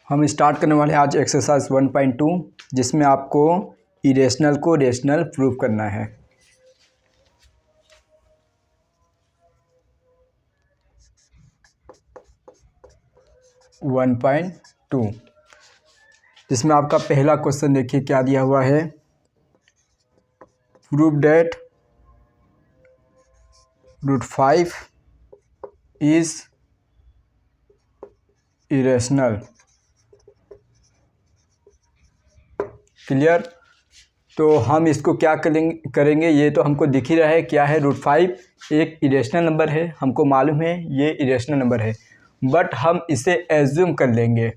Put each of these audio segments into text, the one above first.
हम स्टार्ट करने वाले हैं आज एक्सरसाइज 1.2 जिसमें आपको इरेशनल को रेशनल प्रूव करना है। वन पॉइंट टू जिसमें आपका पहला क्वेश्चन देखिए क्या दिया हुआ है। Prove that √5 is irrational. Clear. तो हम इसको क्या करेंगे ये तो हमको दिख ही रहा है क्या है। √5 एक इरेशनल नंबर है, हमको मालूम है ये इरेशनल नंबर है, बट हम इसे एज्यूम कर लेंगे।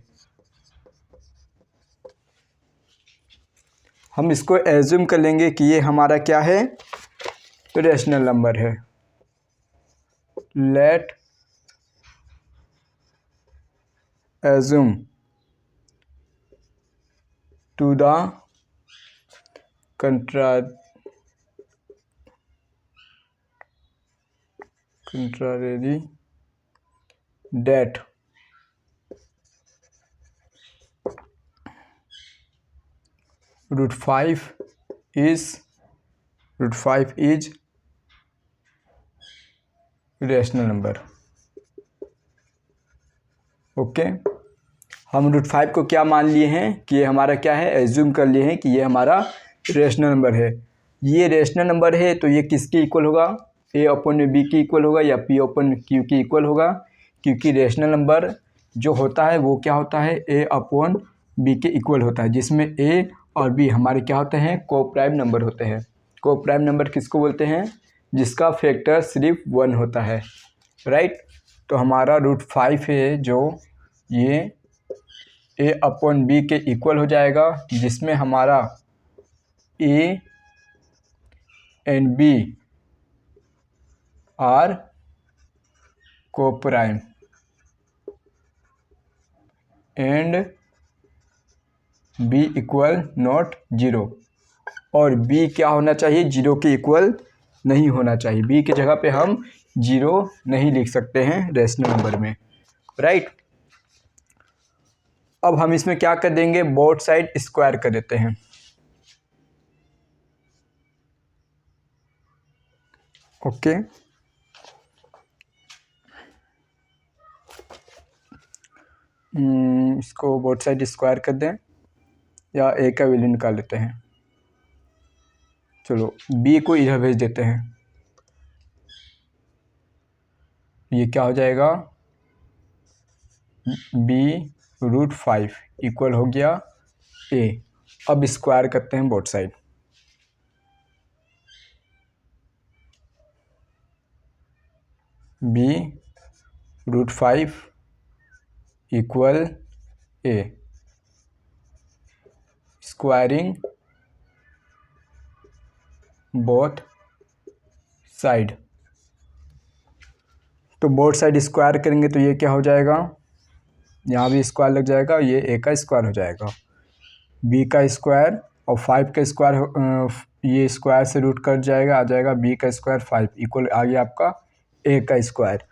हम इसको एज्यूम कर लेंगे कि ये हमारा क्या है, रेशनल नंबर है। Let assume to the contrary that √5 is rational number. Okay, हम √5 को क्या मान लिए हैं कि ये हमारा क्या है, एज्यूम कर लिए हैं कि ये हमारा रेशनल नंबर है। ये रेशनल नंबर है तो ये किसके इक्वल होगा, A/B के इक्वल होगा या P/Q के इक्वल होगा, क्योंकि रेशनल नंबर जो होता है वो क्या होता है, A/B के इक्वल होता है, जिसमें A और B हमारे क्या होते हैं, कोप्राइम नंबर होते हैं। कोप्राइम नंबर किसको बोलते हैं, जिसका फैक्टर सिर्फ 1 होता है, राइट। तो हमारा √5 है जो ये A/B के इक्वल हो जाएगा, जिसमें हमारा A and B are coprime and B equal not 0, और B क्या होना चाहिए, 0 के इक्वल नहीं होना चाहिए। B की जगह पे हम 0 नहीं लिख सकते हैं रेशनल नंबर में, राइट। अब हम इसमें क्या कर देंगे, बोथ साइड स्क्वायर कर देते हैं। ओके, इसको बोथ साइड स्क्वायर कर दें या A का वैल्यू निकाल लेते हैं। चलो B को इधर भेज देते हैं, ये क्या हो जाएगा, B √5 इक्वल हो गया A। अब स्क्वायर करते हैं both side. B √5 equal A, squaring both side. तो बोथ साइड स्क्वायर करेंगे तो ये क्या हो जाएगा, यहाँ भी स्क्वायर लग जाएगा, ये A का स्क्वायर हो जाएगा, B का स्क्वायर और 5 का स्क्वायर, ये स्क्वायर से रूट कट जाएगा, आ जाएगा B का स्क्वायर 5 इक्वल आ गया आपका A का स्क्वायर।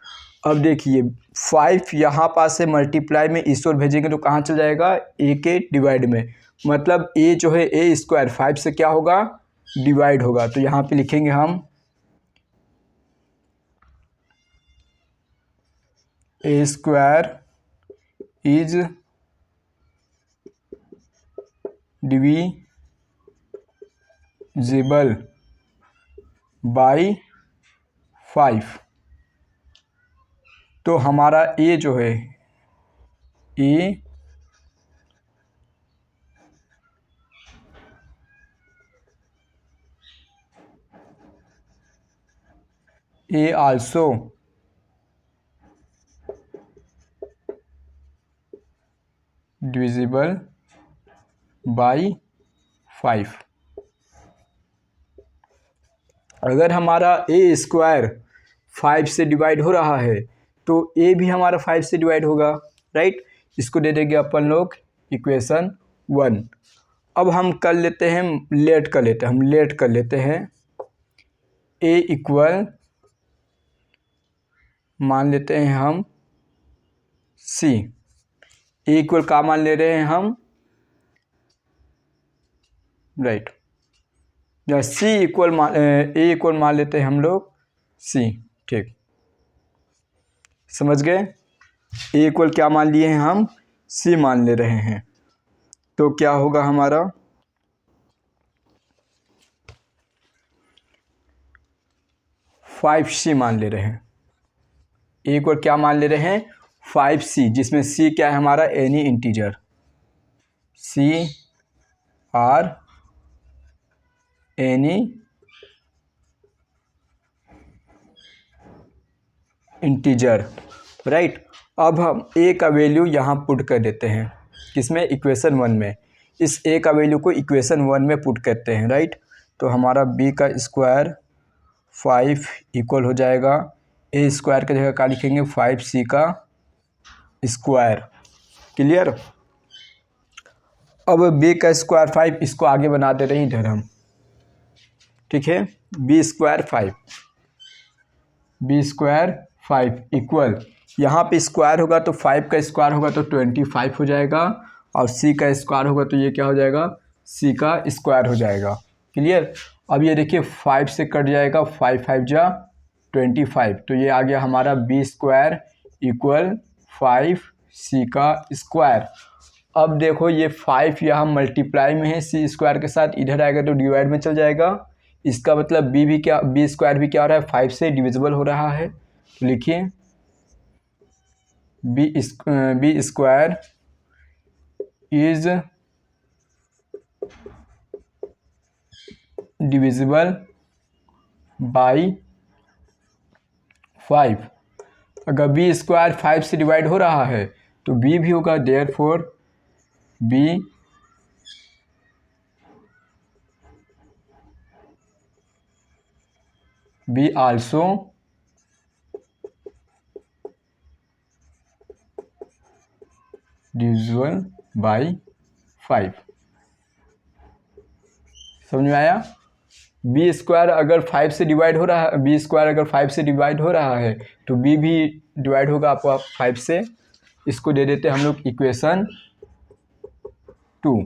अब देखिए 5 यहाँ पास से मल्टीप्लाई में इस ओर भेजेंगे तो कहाँ चल जाएगा, A के डिवाइड में, मतलब A जो है A² 5 से क्या होगा, डिवाइड होगा। तो यहाँ पे लिखेंगे हम A² इज डिविजिबल बाई 5। तो हमारा A जो है, A आल्सो डिविजिबल बाई 5। अगर हमारा A² 5 से डिवाइड हो रहा है तो A भी हमारा 5 से डिवाइड होगा, राइट। इसको दे देंगे अपन लोग इक्वेशन 1। अब हम कर लेते हैं, लेट कर लेते हैं A इक्वल मान लेते हैं हम C। ए इक्वल क्या मान ले रहे हैं हम, राइट, या सी इक्वल मान, ए इक्वल मान लेते हैं हम लोग सी। ठीक, समझ गए। ए इक्वल क्या मान लिए हैं हम, सी मान ले रहे हैं। तो क्या होगा हमारा, 5C मान ले रहे हैं। ए इक्वल क्या मान ले रहे हैं, 5C, जिसमें C क्या है हमारा, any integer, C are any integer, right. अब हम ए का वैल्यू यहाँ पुट कर देते हैं, किसमें, इक्वेशन 1 में। इस ए का वैल्यू को इक्वेशन 1 में पुट करते हैं, राइट। तो हमारा बी का स्क्वायर 5 इक्वल हो जाएगा, ए स्क्वायर की जगह क्या लिखेंगे, 5C का स्क्वायर। क्लियर। अब बी का स्क्वायर 5, इसको आगे बना दे रहे हैं इधर हम, ठीक है। बी स्क्वायर 5 इक्वल, यहाँ पे स्क्वायर होगा तो 5 का स्क्वायर होगा तो 25 हो जाएगा, और सी का स्क्वायर होगा तो ये क्या हो जाएगा, सी का स्क्वायर हो जाएगा। क्लियर। अब ये देखिए 5 से कट जाएगा, 5 5 जा 25, तो ये आ गया हमारा बी स्क्वायर इक्वल 5C का स्क्वायर। अब देखो ये 5 यहाँ मल्टीप्लाई में है सी स्क्वायर के साथ, इधर आएगा तो डिवाइड में चल जाएगा। इसका मतलब बी स्क्वायर भी क्या हो रहा है, 5 से डिविजिबल हो रहा है। तो लिखिए b square is divisible by 5। अगर बी स्क्वायर 5 से डिवाइड हो रहा है तो बी भी होगा, therefore be also divisible by 5। समझ में आया। बी स्क्वायर अगर 5 से डिवाइड हो रहा है, बी स्क्वायर अगर 5 से डिवाइड हो रहा है तो बी भी डिवाइड होगा आपको 5 से। इसको दे देते हैं हम लोग इक्वेशन 2।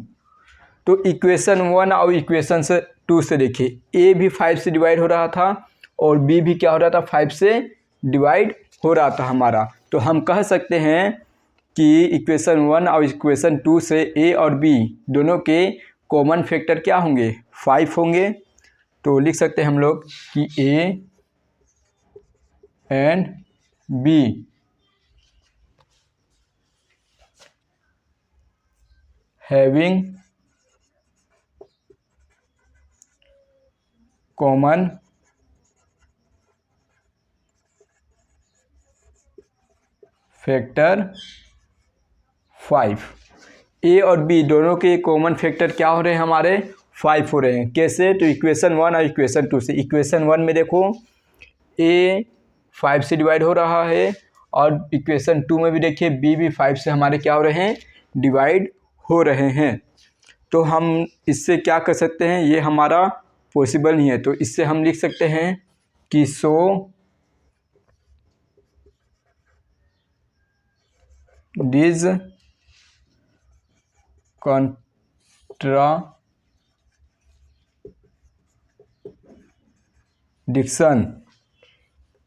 तो इक्वेशन 1 और इक्वेशन 2 से देखिए, ए भी 5 से डिवाइड हो रहा था और बी भी क्या हो रहा था, 5 से डिवाइड हो रहा था हमारा। तो हम कह सकते हैं कि इक्वेशन 1 और इक्वेशन 2 से ए और बी दोनों के कॉमन फैक्टर क्या होंगे, 5 होंगे। तो लिख सकते हैं हम लोग कि a and be having common factor 5। ए और बी दोनों के कॉमन फैक्टर क्या हो रहे हैं हमारे, 5 हो रहे हैं। कैसे, तो इक्वेशन 1 और इक्वेशन 2 से। इक्वेशन 1 में देखो ए 5 से डिवाइड हो रहा है, और इक्वेशन 2 में भी देखिए बी भी 5 से हमारे क्या हो रहे हैं, डिवाइड हो रहे हैं। तो हम इससे क्या कर सकते हैं, ये हमारा पॉसिबल नहीं है, तो इससे हम लिख सकते हैं कि so this contradiction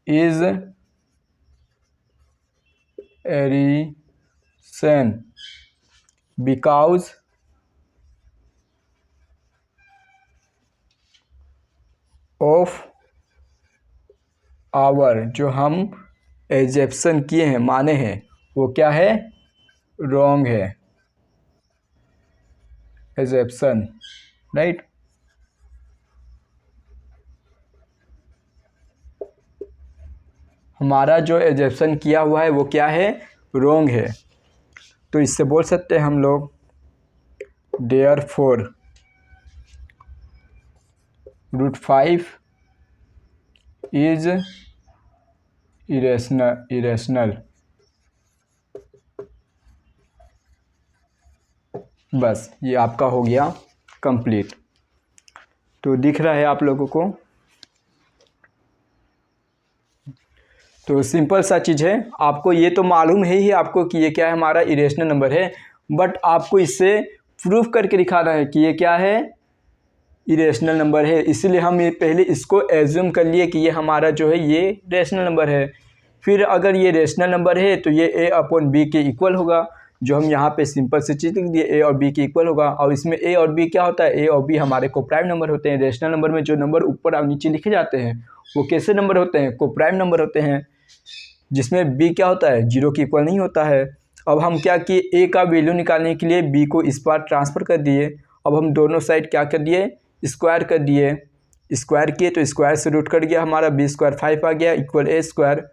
is arisen because of our, जो हम एजेप्शन किए हैं, माने हैं, वो क्या है, रॉन्ग है, एजेप्शन, राइट। हमारा जो एजेप्शन किया हुआ है वो क्या है, रॉन्ग है। तो इससे बोल सकते हैं हम लोग देयरफॉर √5 इज इरेशनल। बस ये आपका हो गया कंप्लीट। तो दिख रहा है आप लोगों को। तो सिंपल सा चीज़ है, आपको ये तो मालूम है ही आपको कि ये क्या है, हमारा इरेशनल नंबर है, बट आपको इससे प्रूफ करके दिखाना है कि ये क्या है, इरेशनल नंबर है। इसीलिए हम ये पहले इसको एज्यूम कर लिए कि ये हमारा जो है ये रेशनल नंबर है। फिर अगर ये रेशनल नंबर है तो ये a अपॉन बी के इक्वल होगा, जो हम यहाँ पे सिंपल से चीज़ लिख दिए, a और b के इक्वल होगा। और इसमें a और b क्या होता है, a और b हमारे कोप्राइम नंबर होते हैं। रेशनल नंबर में जो नंबर ऊपर और नीचे लिखे जाते हैं वो कैसे नंबर होते हैं, कोप्राइम नंबर होते हैं, जिसमें b क्या होता है, 0 के इक्वल नहीं होता है। अब हम क्या किए, a का वैल्यू निकालने के लिए b को इस पार ट्रांसफ़र कर दिए। अब हम दोनों साइड क्या कर दिए, स्क्वायर कर दिए। स्क्वायर किए तो स्क्वायर से रूट कट गया, हमारा बी स्क्वायर 5 आ गया इक्वल a स्क्वायर।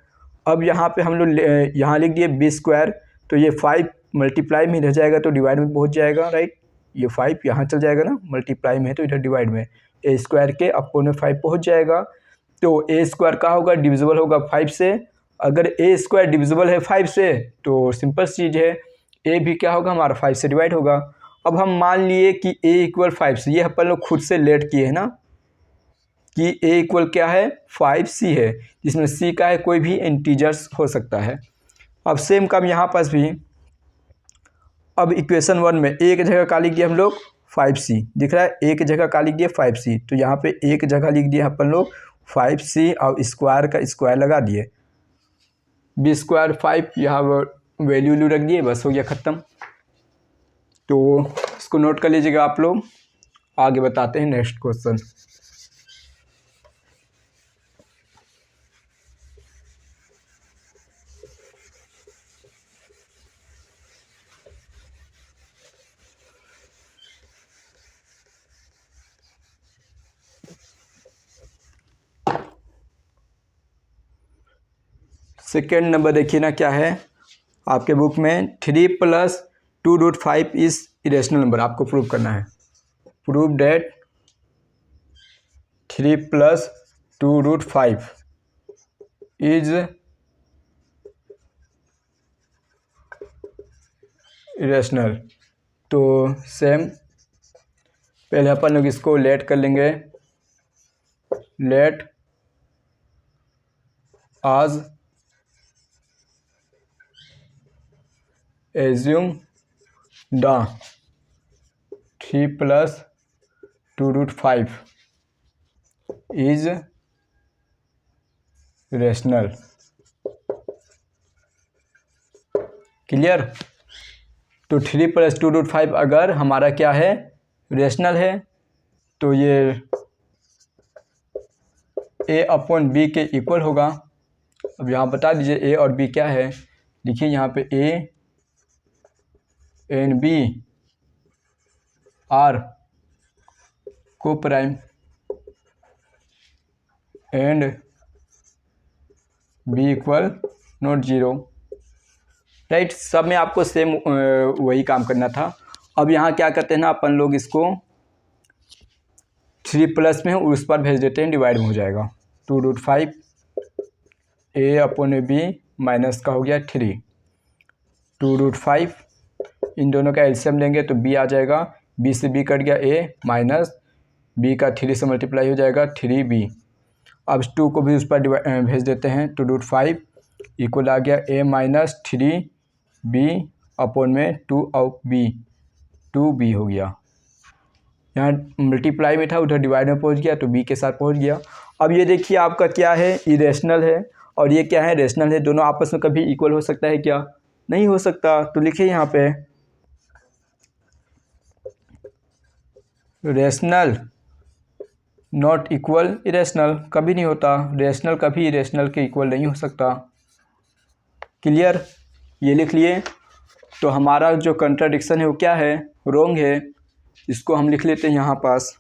अब यहाँ पे हम लोग यहाँ लिख दिए बी स्क्वायर, तो ये 5 मल्टीप्लाई में रह जाएगा तो डिवाइड में पहुँच जाएगा, राइट। ये 5 यहाँ चल जाएगा ना, मल्टीप्लाई में है तो इधर डिवाइड में, ए स्क्वायर के अपोन में 5 पहुँच जाएगा। तो ए स्क्वायर का होगा, डिविजिबल होगा 5 से। अगर ए स्क्वायर डिविजिबल है 5 से तो सिंपल चीज़ है, ए भी क्या होगा हमारा 5 से डिवाइड होगा। अब हम मान लिए कि a इक्वल 5 से, ये अपन लोग खुद से लेट किए हैं ना कि a इक्वल क्या है 5c है, जिसमें c का है कोई भी इंटीजर्स हो सकता है। अब सेम काम यहाँ पास भी, अब इक्वेशन 1 में एक जगह का लिख दिया हम लोग 5c, दिख रहा है, एक जगह का लिख दिया 5c, तो यहाँ पे एक जगह लिख दिया अपन लोग 5c और स्क्वायर का स्क्वायर लगा दिए, बी स्क्वायर 5 यहाँ वैल्यू रख दिए, बस हो गया ख़त्म। तो इसको नोट कर लीजिएगा आप लोग, आगे बताते हैं नेक्स्ट क्वेश्चन। सेकेंड नंबर देखिए ना क्या है आपके बुक में, 3 + 2√5 इज इरेशनल नंबर। आपको प्रूव करना है, प्रूव डेट 3 + 2√5 इज इरेशनल। तो सेम पहले अपन लोग इसको लेट कर लेंगे, लेट आज assume the 3 + 2√5 is rational. Clear. तो 3 + 2√5 अगर हमारा क्या है, रेशनल है, तो ये a अपॉन b के इक्वल होगा। अब यहाँ बता दीजिए a और b क्या है, लिखिए यहाँ पे a एंड b आर को prime and b equal not 0, right. सब में आपको सेम वही काम करना था। अब यहाँ क्या करते हैं ना अपन लोग, इसको 3+ में उस पर भेज देते हैं, डिवाइड में हो जाएगा 2√5 a अपॉन b माइनस का हो गया 3, 2√5 इन दोनों का एलसीएम लेंगे तो b आ जाएगा, b से b कट गया a माइनस b का 3 से मल्टीप्लाई हो जाएगा 3b। अब 2 को भी उस पर भेज देते हैं, 2√5 इक्वल आ गया a माइनस 3b अपॉन में 2 और b, 2b हो गया। यहाँ मल्टीप्लाई में था, उधर डिवाइड में पहुँच गया तो b के साथ पहुँच गया। अब ये देखिए आपका क्या है, इरेशनल है और ये क्या है, रेशनल है। दोनों आपस में कभी इक्वल हो सकता है क्या, नहीं हो सकता। तो लिखिए यहाँ पे रेशनल नॉट इक्वल इरेशनल, कभी नहीं होता, रेशनल कभी इरेशनल के इक्वल नहीं हो सकता। क्लियर, ये लिख लिए। तो हमारा जो कंट्राडिक्शन है वो क्या है, रॉन्ग है। इसको हम लिख लेते हैं यहाँ पास,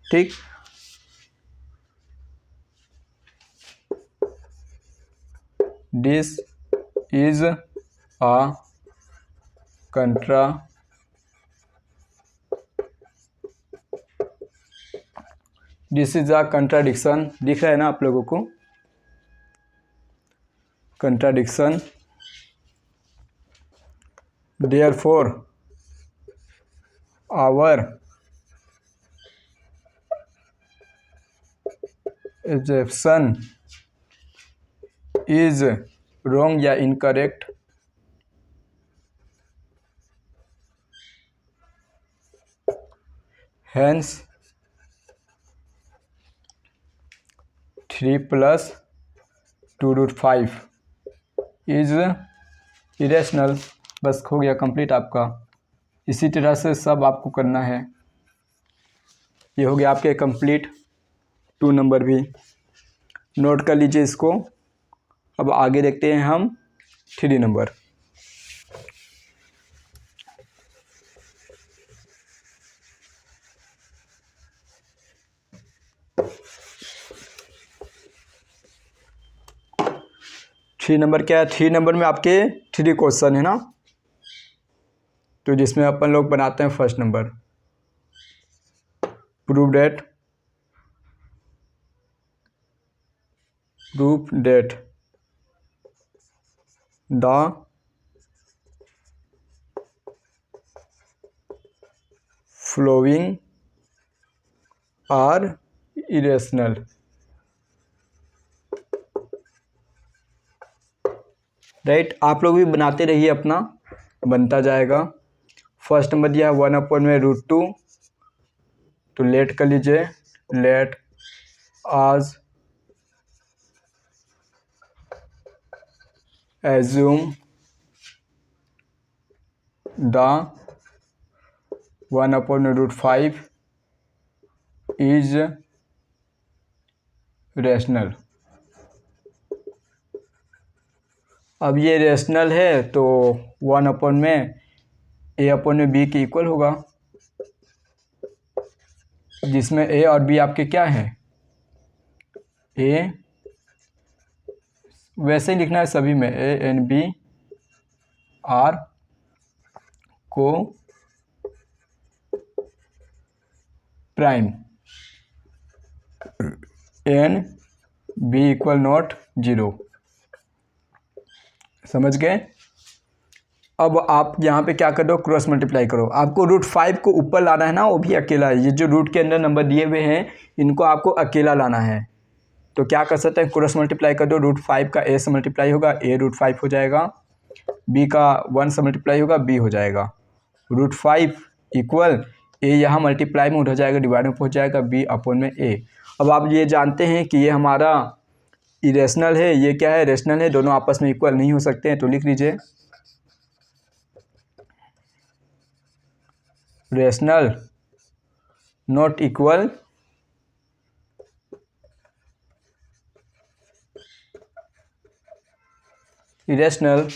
ठीक। दिस इज अ कंट्राडिक्शन, दिख रहा है ना आप लोगों को, contradiction. Therefore our assumption is wrong या इनकरेक्ट, हैंस 3+2√5 इज इरेशनल। बस हो गया कंप्लीट आपका। इसी तरह से सब आपको करना है। ये हो गया आपके कंप्लीट 2 नंबर भी। नोट कर लीजिए इसको। अब आगे देखते हैं हम 3 नंबर। थ्री नंबर क्या है? 3 नंबर में आपके 3 क्वेश्चन है ना, तो जिसमें अपन लोग बनाते हैं first number. Proof that the following are irrational. Right, आप लोग भी बनाते रहिए, अपना बनता जाएगा। फर्स्ट नंबर दिया है 1/√2, तो लेट कर लीजिए। लेट आज एज्यूम द 1/√5 इज रेशनल। अब ये रेशनल है तो 1 में a/b के इक्वल होगा, जिसमें a और b आपके क्या हैं? a वैसे ही लिखना है सभी में, a and b are coprime and b equal not 0। समझ गए? अब आप यहाँ पे क्या कर दो, क्रॉस मल्टीप्लाई करो। आपको √5 को ऊपर लाना है ना, वो भी अकेला है। ये जो रूट के अंदर नंबर दिए हुए हैं इनको आपको अकेला लाना है। तो क्या कर सकते हैं, क्रॉस मल्टीप्लाई कर दो। √5 का a से मल्टीप्लाई होगा, a √5 हो जाएगा। b का 1 से मल्टीप्लाई होगा, b हो जाएगा। √5 इक्वल a यहाँ मल्टीप्लाई में उठ जाएगा, डिवाइड में पहुँच जाएगा, b/a। अब आप ये जानते हैं कि ये हमारा इरेशनल है, ये क्या है, रेशनल है। दोनों आपस में इक्वल नहीं हो सकते हैं, तो लिख लीजिए रेशनल नॉट इक्वल इरेशनल।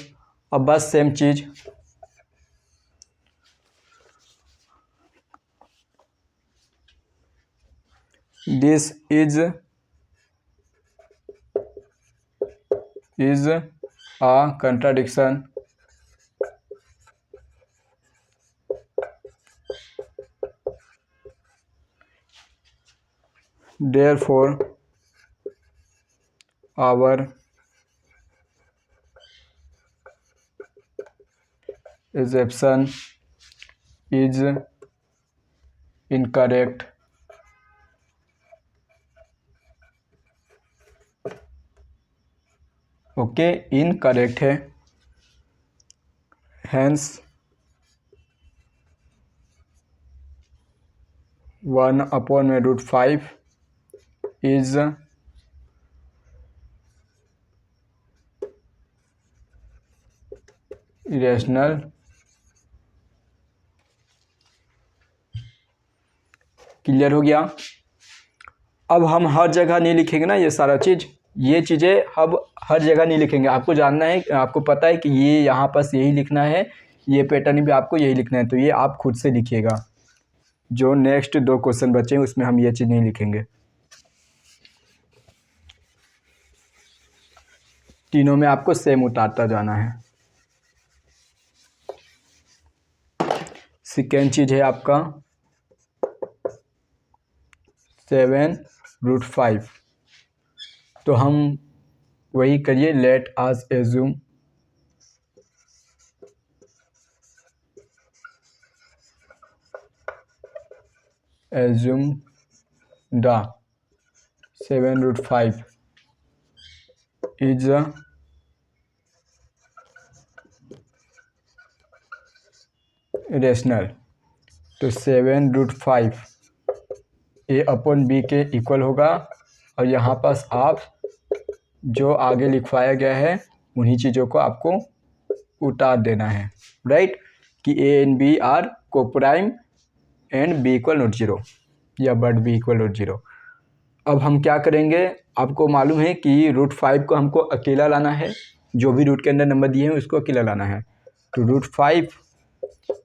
अब बस सेम चीज, this is a contradiction therefore our assumption is incorrect। Okay, incorrect है। Hence 1/√5 is irrational. क्लियर हो गया? अब हम हर जगह नहीं लिखेंगे ना ये सारा चीज़, ये चीज़ें अब हर जगह नहीं लिखेंगे। आपको जानना है, आपको पता है कि ये यहाँ पास यही लिखना है, ये पैटर्न भी आपको यही लिखना है, तो ये आप खुद से लिखिएगा। जो नेक्स्ट 2 क्वेश्चन बचे हैं उसमें हम ये चीज़ नहीं लिखेंगे। तीनों में आपको सेम उतारता जाना है। सेकेंड चीज़ है आपका 7√5। तो हम वही करिए, let us assume the 7√5 is rational. तो 7√5 ए अपॉन बी के इक्वल होगा, और यहाँ पास आप जो आगे लिखवाया गया है उन्हीं चीज़ों को आपको उतार देना है, राइट, कि a and b are coprime and b equal not 0 या बट बी इक्वल नॉट 0। अब हम क्या करेंगे, आपको मालूम है कि √5 को हमको अकेला लाना है, जो भी रूट के अंदर नंबर दिए हैं उसको अकेला लाना है। तो √5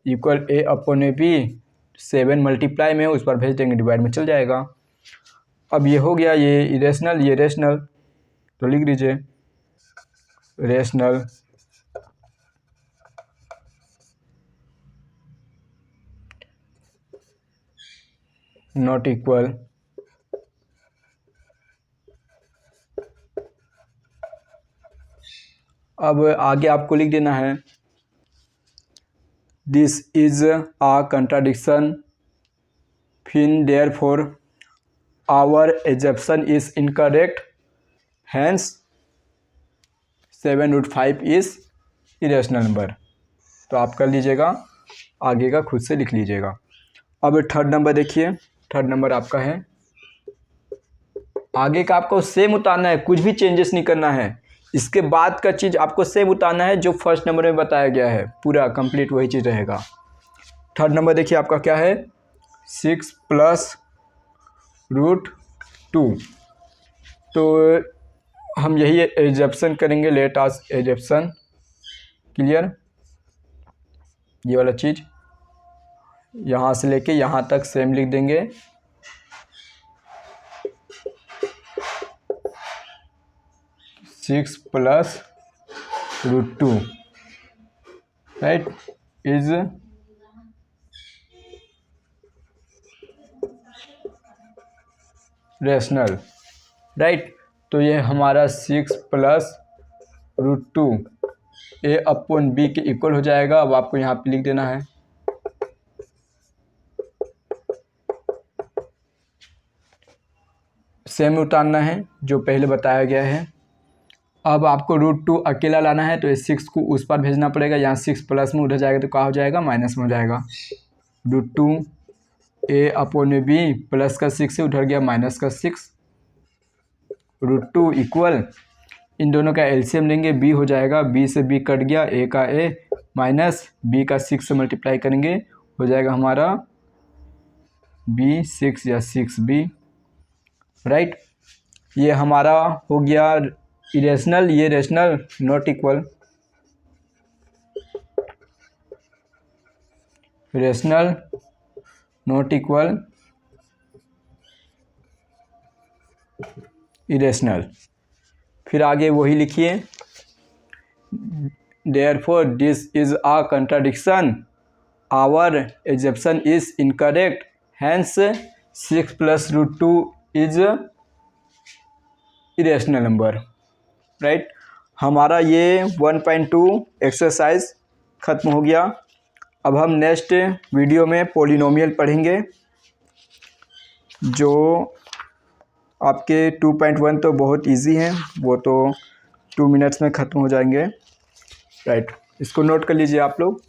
equal a upon a b, 7 multiply में उस पर भेज देंगे, डिवाइड में चल जाएगा। अब ये हो गया, ये इरेशनल ये रेशनल, तो लिख दीजिए रेशनल नॉट इक्वल अब आगे आपको लिख देना है दिस इज आ कंट्राडिक्शन फिन therefore our assumption is incorrect, hence 7√5 is irrational number. तो आप कर लीजिएगा, आगे का खुद से लिख लीजिएगा। अब थर्ड नंबर देखिए, थर्ड नंबर आपका है, आगे का आपको सेम उतारना है, कुछ भी चेंजेस नहीं करना है। इसके बाद का चीज़ आपको सेम उतारना है जो फर्स्ट नंबर में बताया गया है, पूरा कंप्लीट वही चीज़ रहेगा। थर्ड नंबर देखिए आपका क्या है, 6 + √2। तो हम यही एजप्शन करेंगे, लेट अस एजप्शन, क्लियर, ये वाला चीज़ यहाँ से लेके यहाँ तक सेम लिख देंगे। Six + √2 right is rational, right. तो ये हमारा 6 + √2 ए अपॉन बी के इक्वल हो जाएगा। अब आपको यहाँ पे लिख देना है सेम उतारना है जो पहले बताया गया है। अब आपको √2 अकेला लाना है, तो इस 6 को उस पर भेजना पड़ेगा, यहाँ 6 प्लस में उधर जाएगा तो क्या हो जाएगा, माइनस में हो जाएगा। √2 ए अपॉन बी, प्लस का 6 से उधर गया माइनस का 6, √2 इक्वल, इन दोनों का एलसीएम लेंगे, बी हो जाएगा, बी से बी कट गया, ए का ए माइनस बी का 6 से मल्टीप्लाई करेंगे, हो जाएगा हमारा b6 या 6b, राइट। ये हमारा हो गया इरेशनल, ये rational not equal, rational not equal irrational. फिर आगे वही लिखिए, therefore this is a contradiction, our assumption is incorrect, hence 6 + √2 is irrational number, right. हमारा ये 1.2 एक्सरसाइज ख़त्म हो गया। अब हम नेक्स्ट वीडियो में पॉलिनोमियल पढ़ेंगे, जो आपके 2.1 तो बहुत इजी हैं, वो तो 2 मिनट्स में ख़त्म हो जाएंगे, राइट। इसको नोट कर लीजिए आप लोग।